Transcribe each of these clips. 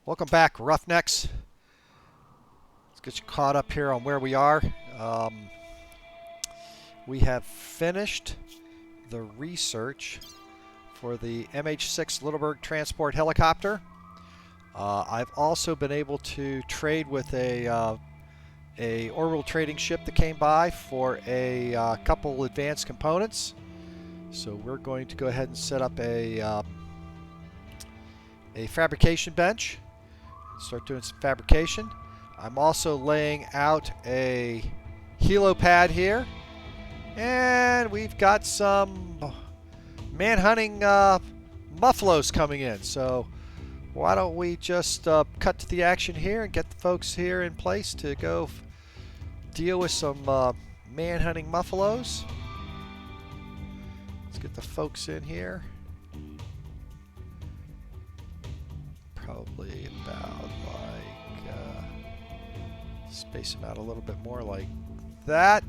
Welcome back, Roughnecks. Let's get you caught up here on where we are. We have finished the research for the MH6 Littleburg transport helicopter. I've also been able to trade with a orbital trading ship that came by for a couple advanced components. So we're going to go ahead and set up a fabrication bench. Start doing some fabrication. I'm also laying out a helipad here, and we've got some man-hunting muffaloes coming in. So why don't we just cut to the action here and get the folks here in place to go deal with some man-hunting muffaloes. Let's get the folks in here. Probably about like space them out a little bit more like that.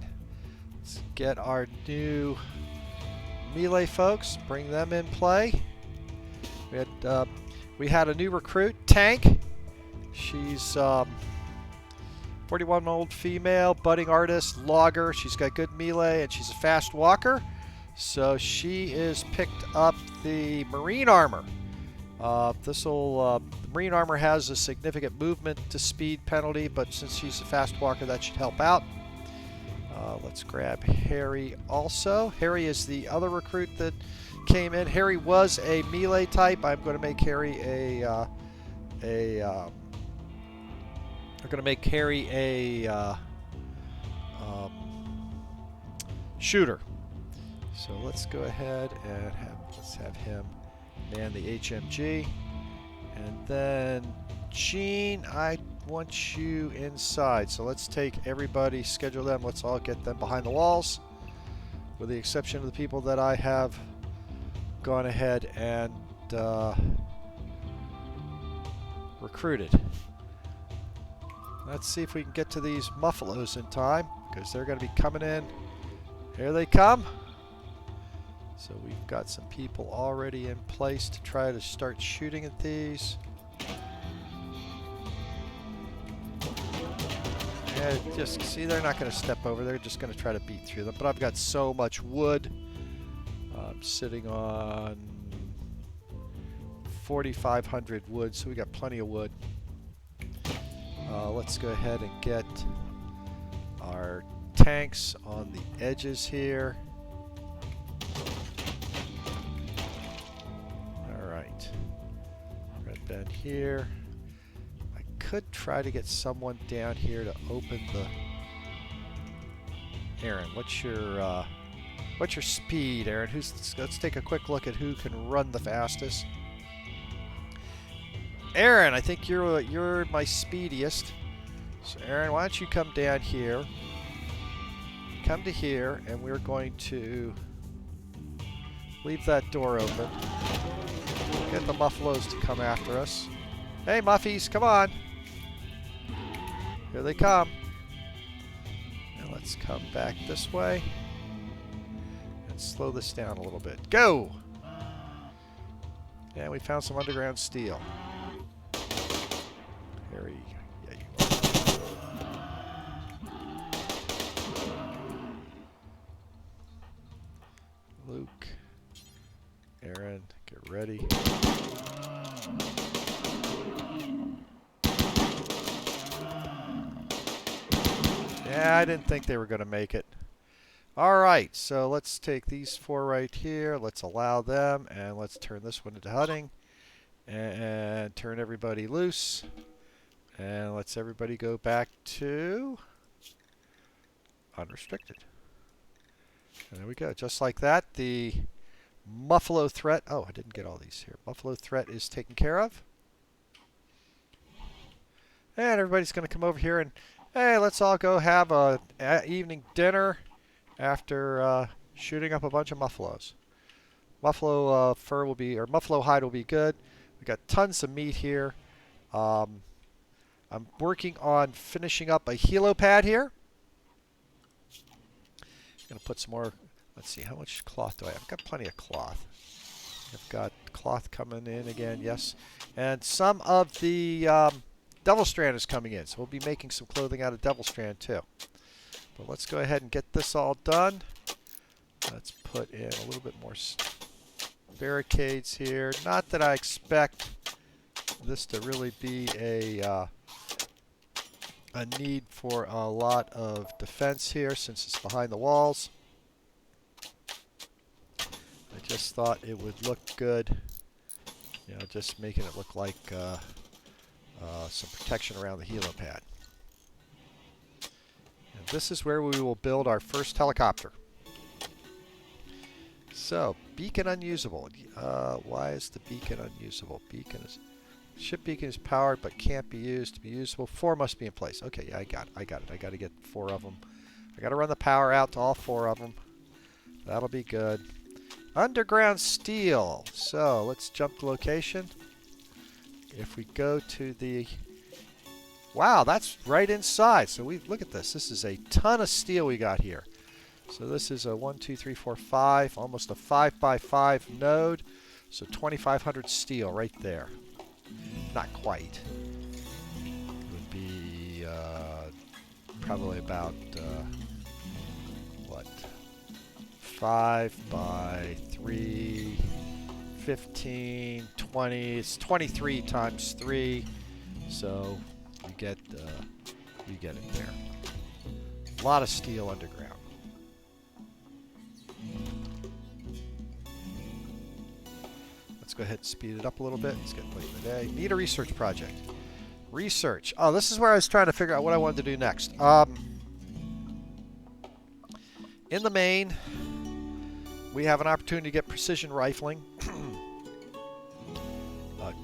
Let's get our new melee folks, bring them in play. We had a new recruit, Tank. She's 41-year-old female, budding artist, logger. She's got good melee and she's a fast walker. So she is picked up the marine armor. The marine armor has a significant movement to speed penalty, but since she's a fast walker, that should help out. Let's grab Harry also. Harry is the other recruit that came in. Harry was a melee type. I'm going to make Harry a shooter. So let's go ahead and have him man the HMG. And then Gene, I want you inside. So let's take everybody, schedule them. Let's all get them behind the walls, with the exception of the people that I have gone ahead and recruited. Let's see if we can get to these muffaloes in time, because they're going to be coming in. Here they come. So we've got some people already in place to try to start shooting at these. And just see, they're not going to step over. They're just going to try to beat through them. But I've got so much wood. I'm sitting on 4,500 wood, so we got plenty of wood. Let's go ahead and get our tanks on the edges here. Red bend here. I could try to get someone down here to open the... Aaron, what's your speed, Aaron? Let's take a quick look at who can run the fastest. Aaron, I think you're my speediest. So Aaron, why don't you come down here? Come to here, and we're going to leave that door open. Get the muffaloes to come after us. Hey, muffies, come on. Here they come. Now let's come back this way and slow this down a little bit. Go! And we found some underground steel. Harry, yeah, you are. Luke, Aaron, get ready. Yeah, I didn't think they were going to make it. Alright, so let's take these four right here. Let's allow them, and let's turn this one into hunting. And turn everybody loose. And let's everybody go back to unrestricted. And there we go. Just like that, the Muffalo threat. Oh, I didn't get all these here. Buffalo threat is taken care of. And everybody's going to come over here and, hey, let's all go have a evening dinner after shooting up a bunch of muffaloes. Muffalo fur will be, or muffalo hide will be good. We got tons of meat here. I'm working on finishing up a helipad here. I'm going to put some more. Let's see, how much cloth do I have? I've got plenty of cloth. I've got cloth coming in again, yes. And some of the Devil Strand is coming in, so we'll be making some clothing out of Devil Strand too. But let's go ahead and get this all done. Let's put in a little bit more barricades here. Not that I expect this to really be a need for a lot of defense here since it's behind the walls. I just thought it would look good, you know, just making it look like some protection around the helipad. And this is where we will build our first helicopter. So, beacon unusable. Why is the beacon unusable? Ship beacon is powered but can't be used to be usable. 4 must be in place. Okay, yeah, I got it. I got to get 4 of them. I got to run the power out to all 4 of them. That'll be good. Underground steel. So, let's jump to location. If we go to the... Wow, that's right inside. So, look at this. This is a ton of steel we got here. So this is a 1, 2, 3, 4, 5, almost a 5x5 node. So 2,500 steel right there. Not quite. It would be probably about, what, 5 by 3, 15, 20. It's 23 times 3. So you get it there. A lot of steel underground. Let's go ahead and speed it up a little bit. It's getting late in the day. Need a research project. Research. Oh, this is where I was trying to figure out what I wanted to do next. In the main, we have an opportunity to get precision rifling,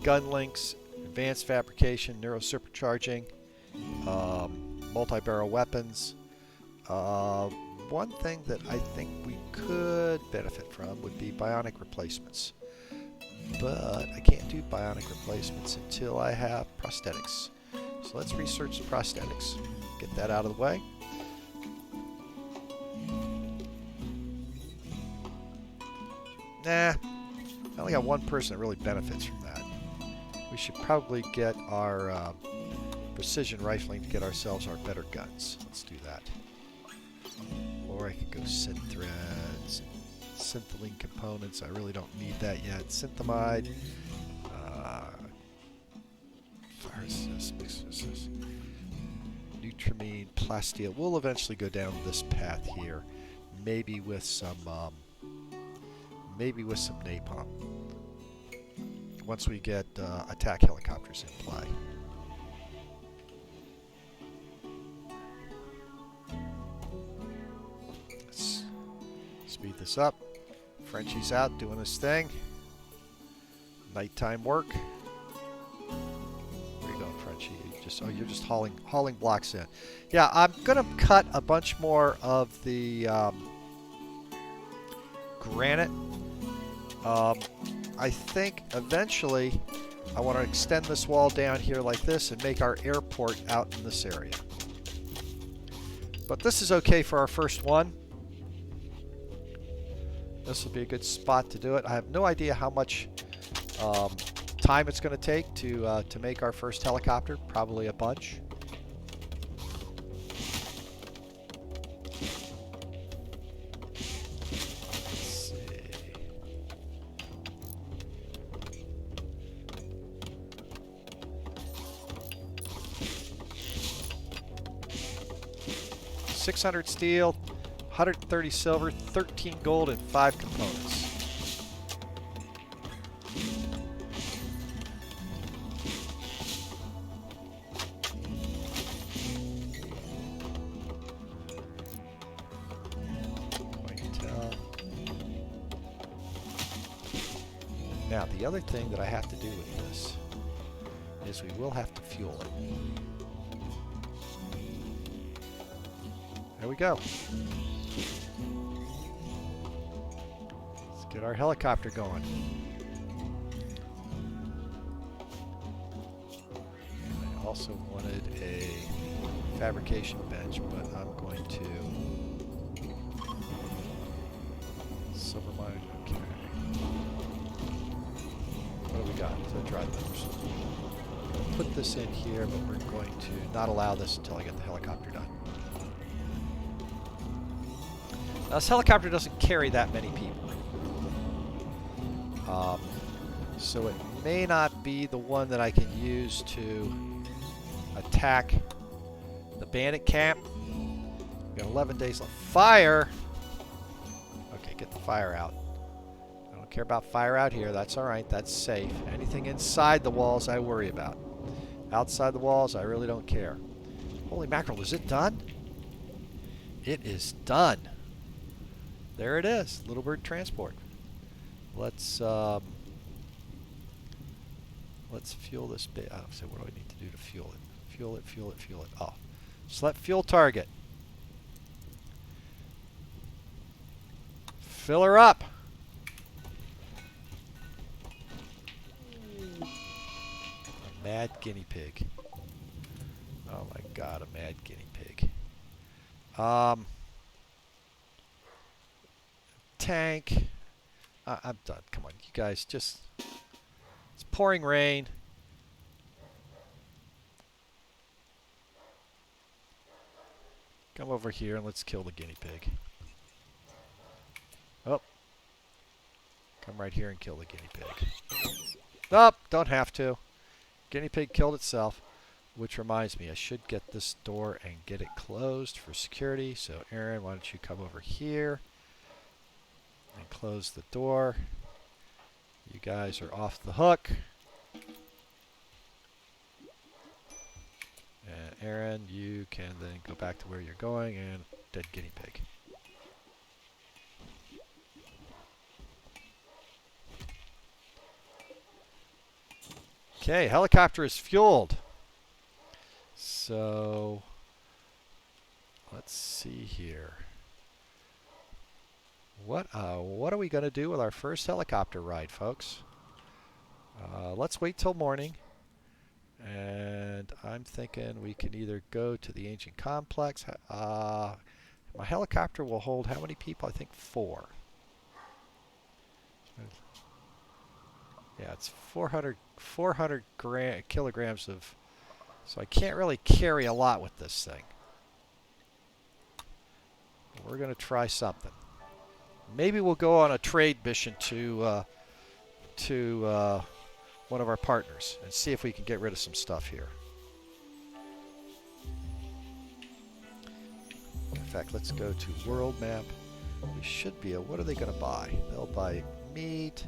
gun links, advanced fabrication, neurosupercharging, multi-barrel weapons. One thing that I think we could benefit from would be bionic replacements. But I can't do bionic replacements until I have prosthetics. So let's research the prosthetics. Get that out of the way. Nah, I only got one person that really benefits from that. We should probably get our precision rifling to get ourselves our better guns. Let's do that. Or I could go synth threads, syntholine components. I really don't need that yet. Synthamide, fire resist, Nutramine, plasteel. We'll eventually go down this path here, maybe with some napalm. Once we get attack helicopters in play. Speed this up. Frenchie's out doing his thing. Nighttime work. Where you going, Frenchie? You're just hauling blocks in. Yeah, I'm gonna cut a bunch more of the granite. I think eventually I want to extend this wall down here like this and make our airport out in this area. But this is okay for our first one. This will be a good spot to do it. I have no idea how much time it's going to take to make our first helicopter. Probably a bunch. Let's see. $600 steel. 130 silver, 13 gold, and 5 components. Now, the other thing that I have to do with this is we will have to fuel it. There we go. Let's get our helicopter going. I also wanted a fabrication bench, but I'm going to silver mine. Okay. drive motors. Put this in here, but we're going to not allow this until I get the helicopter done. Now, this helicopter doesn't carry that many people. So it may not be the one that I can use to attack the bandit camp. We've got 11 days left. Fire! Okay, get the fire out. I don't care about fire out here. That's alright. That's safe. Anything inside the walls I worry about. Outside the walls, I really don't care. Holy mackerel, is it done? It is done. There it is. Little Bird Transport. Let's fuel this bit. Oh, so what do I need to do to fuel it? Fuel it, fuel it, fuel it. Oh. Select fuel target. Fill her up. A mad guinea pig. Oh my god, a mad guinea pig. Tank. I'm done. Come on, you guys, just... It's pouring rain. Come over here and let's kill the guinea pig. Oh. Come right here and kill the guinea pig. Nope, don't have to. Guinea pig killed itself. Which reminds me, I should get this door and get it closed for security. So Aaron, why don't you come over here and close the door. You guys are off the hook. And Aaron, you can then go back to where you're going and dead guinea pig. Okay, helicopter is fueled. So let's see here. What are we going to do with our first helicopter ride, folks? Let's wait till morning. And I'm thinking we can either go to the ancient complex. My helicopter will hold how many people? I think 4. Yeah, it's 400 kilograms of... So I can't really carry a lot with this thing. We're going to try something. Maybe we'll go on a trade mission to one of our partners and see if we can get rid of some stuff here. In fact, let's go to world map. We should be what are they going to buy? They'll buy meat.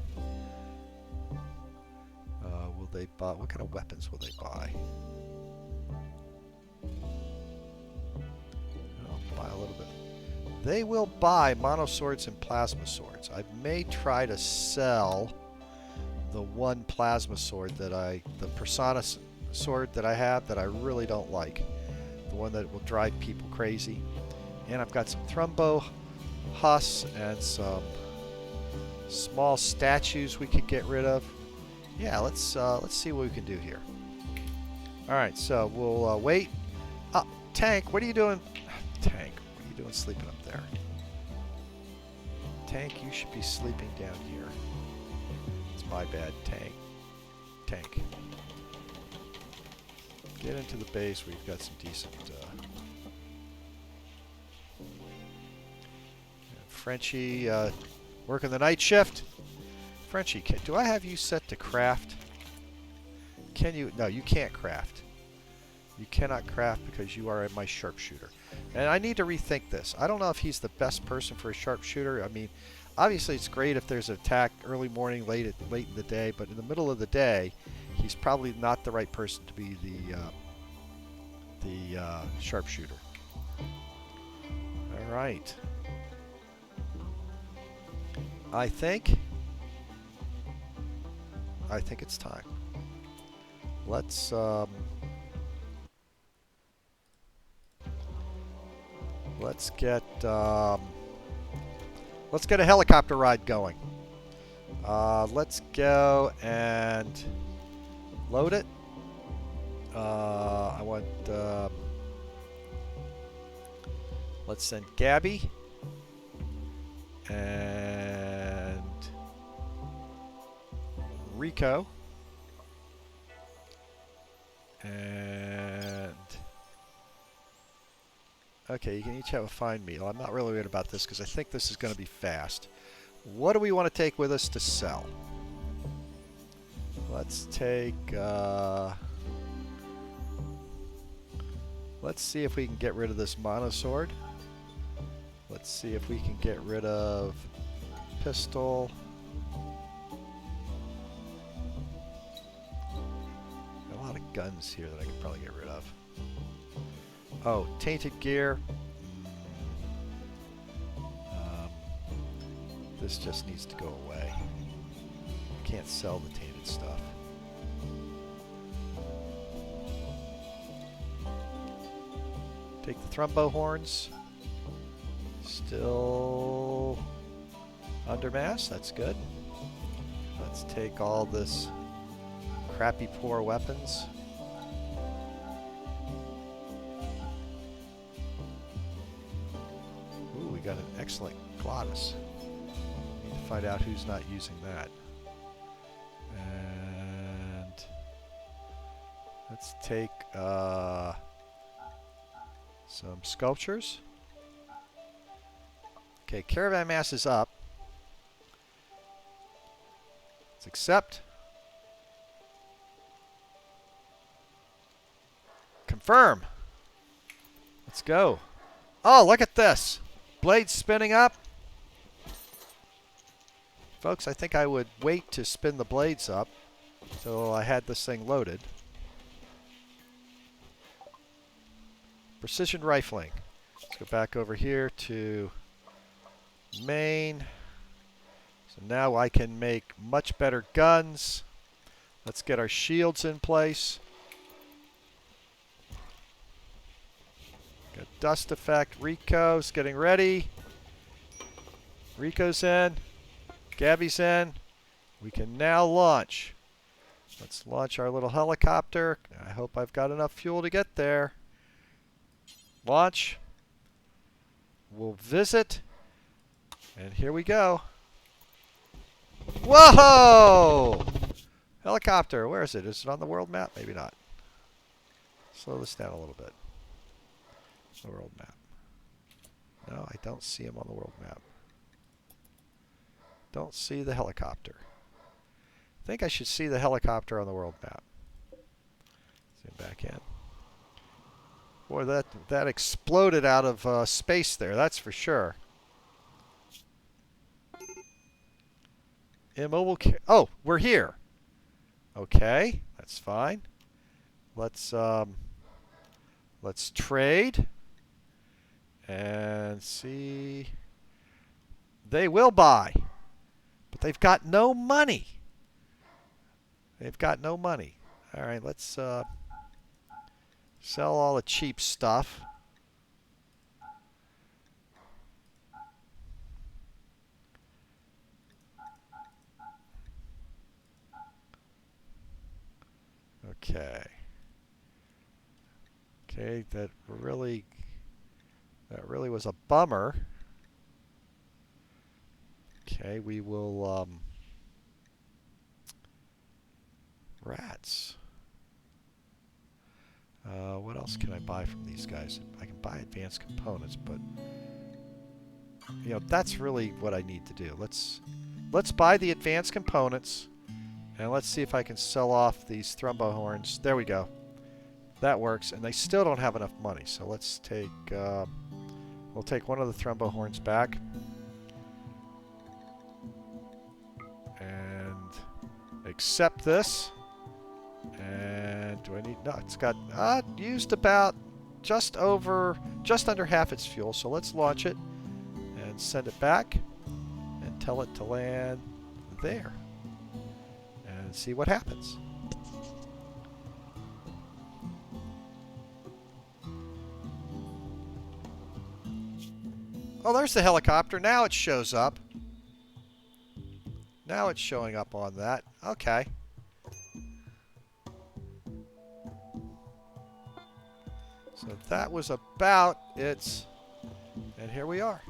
Will they buy? What kind of weapons will they buy? I'll buy a little bit. They will buy mono swords and plasma swords. I may try to sell the one plasma sword that the Persona sword that I have that I really don't like. The one that will drive people crazy. And I've got some thrumbo husks and some small statues we could get rid of. Yeah, let's see what we can do here. All right, so we'll wait. Tank, what are you doing? Tank, what are you doing sleeping up there? Tank, you should be sleeping down here. It's my bad, Tank. Tank. Get into the base where you've got some decent... Frenchie, working the night shift. Frenchie, do I have you set to craft? Can you? No, you can't craft. You cannot craft because you are my sharpshooter. And I need to rethink this. I don't know if he's the best person for a sharpshooter. I mean, obviously it's great if there's an attack early morning, late in the day, but in the middle of the day, he's probably not the right person to be the sharpshooter. All right. I think it's time. Let's get a helicopter ride going. Let's go and load it. I want. Let's send Gabby and Reeko. And okay, you can each have a fine meal. I'm not really worried about this because I think this is going to be fast. What do we want to take with us to sell? Let's take, let's see if we can get rid of this monosword. Let's see if we can get rid of pistol. A lot of guns here that I could probably get rid of. Oh, tainted gear. This just needs to go away. Can't sell the tainted stuff. Take the thrumbo horns. Still under mass. That's good. Let's take all this crappy poor weapons. Ooh, we got an excellent Glottis. Need to find out who's not using that. And let's take some sculptures. Okay, caravan mass is up. Let's accept. Confirm. Let's go. Oh, look at this. Blade spinning up. Folks, I think I would wait to spin the blades up until I had this thing loaded. Precision rifling. Let's go back over here to main. So now I can make much better guns. Let's get our shields in place. Got dust effect. Reeko's getting ready. Reeko's in. Gabby's in. We can now launch. Let's launch our little helicopter. I hope I've got enough fuel to get there. Launch. We'll visit. And here we go. Whoa! Helicopter, where is it? Is it on the world map? Maybe not. Slow this down a little bit. The world map. No, I don't see him on the world map. Don't see the helicopter. I think I should see the helicopter on the world map. Zoom back in. Boy, that exploded out of space there, that's for sure. Immobile. Oh, we're here. Okay, that's fine. Let's trade and see. They will buy, but they've got no money. They've got no money. All right, let's sell all the cheap stuff. Okay. Okay, that really was a bummer. Okay, we will rats. What else can I buy from these guys? I can buy advanced components, but you know, that's really what I need to do. Let's buy the advanced components. And let's see if I can sell off these thrumbo horns. There we go. That works. And they still don't have enough money. So let's take... we'll take one of the thrumbo horns back. And accept this. And do I need... No, it's got used about just under half its fuel. So let's launch it and send it back. And tell it to land there. And see what happens. Oh, there's the helicopter. Now it shows up. Now it's showing up on that. Okay. So that was about it. And here we are.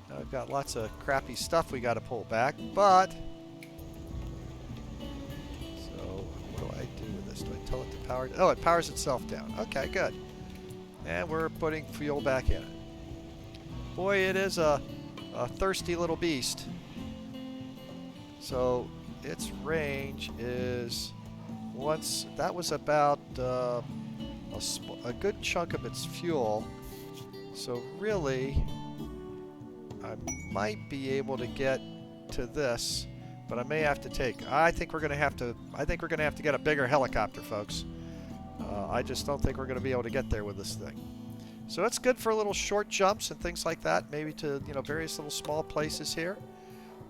Now we've got lots of crappy stuff we got to pull back, but... So, what do I do with this? Do I tell it to powered. Oh, it powers itself down. Okay, good. And we're putting fuel back in it. Boy, it is a thirsty little beast. So its range is once that was about a good chunk of its fuel. So really, I might be able to get to this, but I may have to take. I think we're going to have to. I think we're going to have to get a bigger helicopter, folks. I just don't think we're going to be able to get there with this thing. So it's good for little short jumps and things like that, maybe to various little small places here.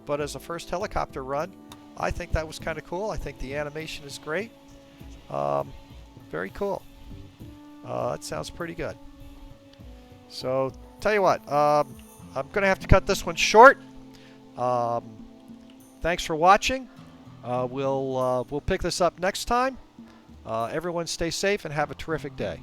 But as a first helicopter run, I think that was kind of cool. I think the animation is great. Very cool. That sounds pretty good. So tell you what, I'm going to have to cut this one short. Thanks for watching. We'll pick this up next time. Everyone stay safe and have a terrific day.